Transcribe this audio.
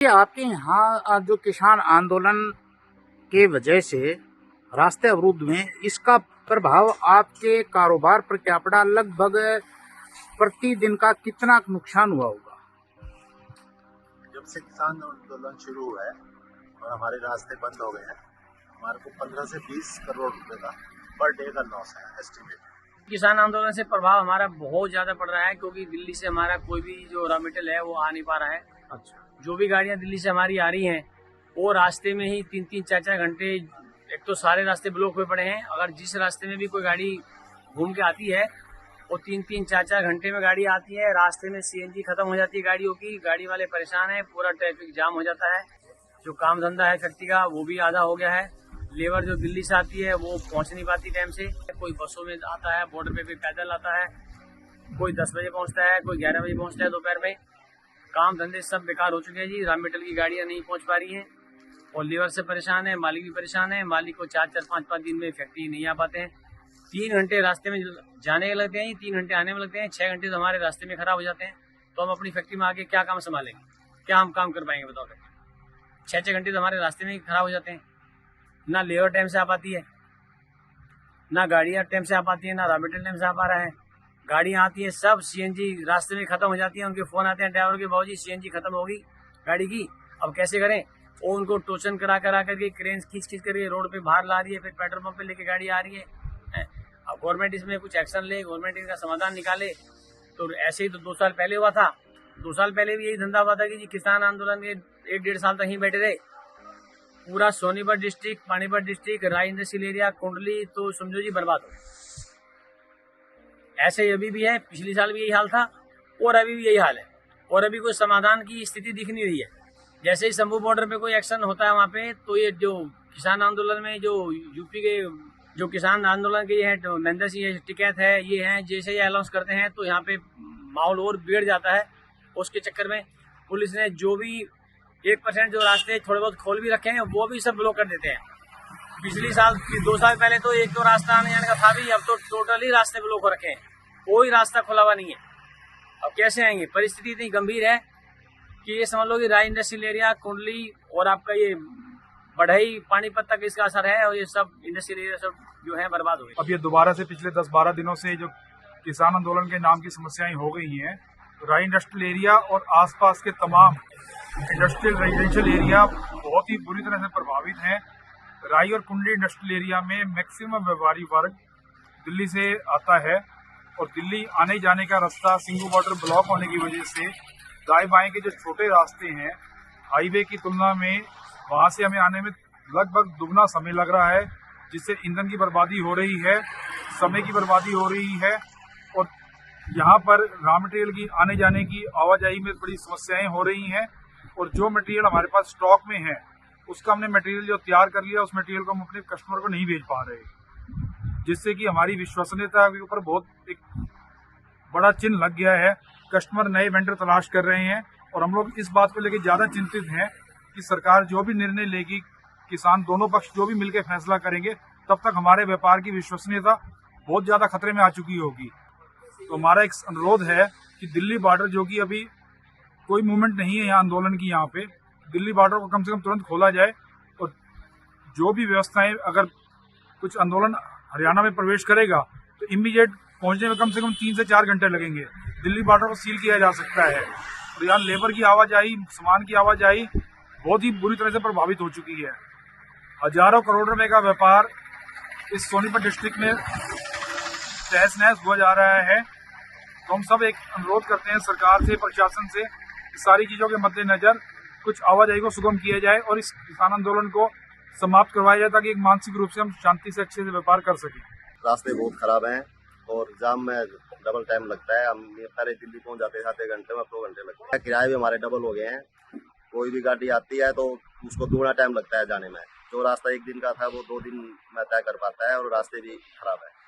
ये आपके यहाँ जो किसान आंदोलन के वजह से रास्ते अवरुद्ध हुए, इसका प्रभाव आपके कारोबार पर क्या पड़ा? लगभग प्रतिदिन का कितना नुकसान हुआ होगा? जब से किसान आंदोलन शुरू हुआ है और हमारे रास्ते बंद हो गए हैं, हमारे को 15 से 20 करोड़ रुपए का पर डे का लॉस है एस्टिमेट। किसान आंदोलन से प्रभाव हमारा बहुत ज्यादा पड़ रहा है, क्योंकि दिल्ली से हमारा कोई भी जो रॉ मटेरियल है वो आ नहीं पा रहा है। अच्छा, जो भी गाड़ियां दिल्ली से हमारी आ रही हैं वो रास्ते में ही 3-3, 4-4 घंटे, एक तो सारे रास्ते ब्लॉक हुए पड़े हैं। अगर जिस रास्ते में भी कोई गाड़ी घूम के आती है वो 3-3, 4-4 घंटे में गाड़ी आती है। रास्ते में सीएनजी खत्म हो जाती है गाड़ियों की, गाड़ी वाले परेशान है, पूरा ट्रैफिक जाम हो जाता है। जो काम धंधा है फैक्ट्री का वो भी आधा हो गया है। लेबर जो दिल्ली से आती है वो पहुंच नहीं पाती टाइम से। कोई बसों में आता है, बॉर्डर पे कोई पैदल आता है, कोई 10 बजे पहुंचता है, कोई 11 बजे पहुंचता है दोपहर में। काम धंधे सब बेकार हो चुके हैं जी। रॉ मटेरियल की गाड़ियां नहीं पहुंच पा रही हैं और लेबर से परेशान है, मालिक भी परेशान है। मालिक को 4-4, 5-5 दिन में फैक्ट्री नहीं आ पाते हैं। 3 घंटे रास्ते में जाने के लगते हैं, 3 घंटे आने में लगते हैं, 6 घंटे तो हमारे रास्ते में खराब हो जाते हैं। तो हम अपनी फैक्ट्री में आके क्या काम संभालेंगे, क्या हम काम कर पाएंगे बताओ? 6-6 घंटे तो हमारे रास्ते में ही खराब हो जाते हैं। ना लेबर टाइम से आ पाती है, ना गाड़ियाँ टाइम से आ पाती है, ना रॉ मटेरियल टाइम से आ पा रहा है। गाड़ियाँ आती हैं सब सीएनजी रास्ते में खत्म हो जाती है। उनके फोन आते हैं ड्राइवर के, बाबूजी सीएनजी खत्म होगी गाड़ी की, अब कैसे करें? और उनको टोचन करा करके क्रेन खींच करके रोड पे बाहर ला रही है, फिर पेट्रोल पंप पे लेके गाड़ी आ रही है। अब गवर्नमेंट इसमें कुछ एक्शन ले, गवर्नमेंट इसका समाधान निकाले। तो ऐसे ही तो 2 साल पहले हुआ था। 2 साल पहले भी यही धंधा हुआ था कि जी किसान आंदोलन के 1-1.5 साल तक ही बैठे रहे। पूरा सोनीपत डिस्ट्रिक्ट, पानीपत डिस्ट्रिक्ट, राय इंडस्ट्रियल एरिया, कुंडली तो समझो जी बर्बाद हो। ऐसे अभी भी है, पिछले साल भी यही हाल था और अभी भी यही हाल है। और अभी कोई समाधान की स्थिति दिख नहीं रही है। जैसे ही शंभू बॉर्डर पे कोई एक्शन होता है वहाँ पे, तो ये जो किसान आंदोलन में जो यूपी के जो किसान आंदोलन के ये है, तो महेंद्र सिंह टिकैत है, ये हैं, जैसे ये अनाउंस करते हैं तो यहाँ पे माहौल और बिगड़ जाता है। उसके चक्कर में पुलिस ने जो भी 1% जो रास्ते थोड़े बहुत खोल भी रखे हैं वो भी सब ब्लॉक कर देते हैं। पिछली साल 2 साल पहले तो एक तो रास्ता आने जाने का था भी, अब तो टोटली रास्ते ब्लॉक हो रखे हैं, कोई रास्ता खुला हुआ नहीं है। अब कैसे आएंगे? परिस्थिति इतनी गंभीर है कि ये समझ लो कि राय इंडस्ट्रियल एरिया, कुंडली और आपका ये बढ़ई, पानीपत तक इसका असर है और ये सब इंडस्ट्रियल एरिया सब जो है बर्बाद हो गए। अब ये दोबारा से पिछले 10-12 दिनों से जो किसान आंदोलन के नाम की समस्याएं हो गई हैं, राय इंडस्ट्रियल एरिया और आसपास के तमाम इंडस्ट्रियल रेजिडेंशियल एरिया बहुत ही बुरी तरह से प्रभावित हैं। राय और कुंडली इंडस्ट्रियल एरिया में मैक्सिमम व्यापारी वर्ग दिल्ली से आता है और दिल्ली आने जाने का रास्ता सिंगू बॉर्डर ब्लॉक होने की वजह से दाएं बाएं के जो छोटे रास्ते हैं हाईवे की तुलना में, वहां से हमें आने में लगभग दुगना समय लग रहा है, जिससे ईंधन की बर्बादी हो रही है, समय की बर्बादी हो रही है और यहाँ पर रॉ मटेरियल की आने जाने की आवाजाही में बड़ी समस्याएं हो रही हैं। और जो मटेरियल हमारे पास स्टॉक में है उसका हमने मटेरियल जो तैयार कर लिया, उस मटेरियल को हम अपने कस्टमर को नहीं भेज पा रहे, जिससे कि हमारी विश्वसनीयता के ऊपर बहुत एक बड़ा चिन्ह लग गया है। कस्टमर नए वेंडर तलाश कर रहे हैं और हम लोग इस बात को लेकर ज्यादा चिंतित हैं कि सरकार जो भी निर्णय लेगी, किसान दोनों पक्ष जो भी मिलकर फैसला करेंगे, तब तक हमारे व्यापार की विश्वसनीयता बहुत ज्यादा खतरे में आ चुकी होगी। तो हमारा एक अनुरोध है कि दिल्ली बॉर्डर, जो कि अभी कोई मूवमेंट नहीं है यहाँ आंदोलन की, यहाँ पे दिल्ली बॉर्डर को कम से कम तुरंत खोला जाए और जो भी व्यवस्थाएं, अगर कुछ आंदोलन हरियाणा में प्रवेश करेगा तो इमीडिएट पहुंचने में कम से कम 3 से 4 घंटे लगेंगे। दिल्ली बॉर्डर को सील किया जा सकता है और यहाँ लेबर की आवाजाही, सामान की आवाजाही बहुत ही बुरी तरह से प्रभावित हो चुकी है। हजारों करोड़ रुपए का व्यापार इस सोनीपत डिस्ट्रिक्ट में तहस नहस हुआ जा रहा है। तो हम सब एक अनुरोध करते हैं सरकार से, प्रशासन से, इस सारी चीजों के मद्देनजर कुछ आवाजाही को सुगम किया जाए और इस किसान आंदोलन को समाप्त करवाया जाए, ताकि एक मानसिक रूप से हम शांति से अच्छे से व्यापार कर सकें। रास्ते बहुत खराब हैं और जाम में डबल टाइम लगता है। हम पहले दिल्ली पहुंच जाते हैं 7 घंटे में, 2 घंटे लगते हैं। किराए भी हमारे डबल हो गए हैं। कोई भी गाड़ी आती है तो उसको 2 टाइम लगता है जाने में। जो रास्ता 1 दिन का था वो 2 दिन में तय कर पाता है और रास्ते भी खराब है।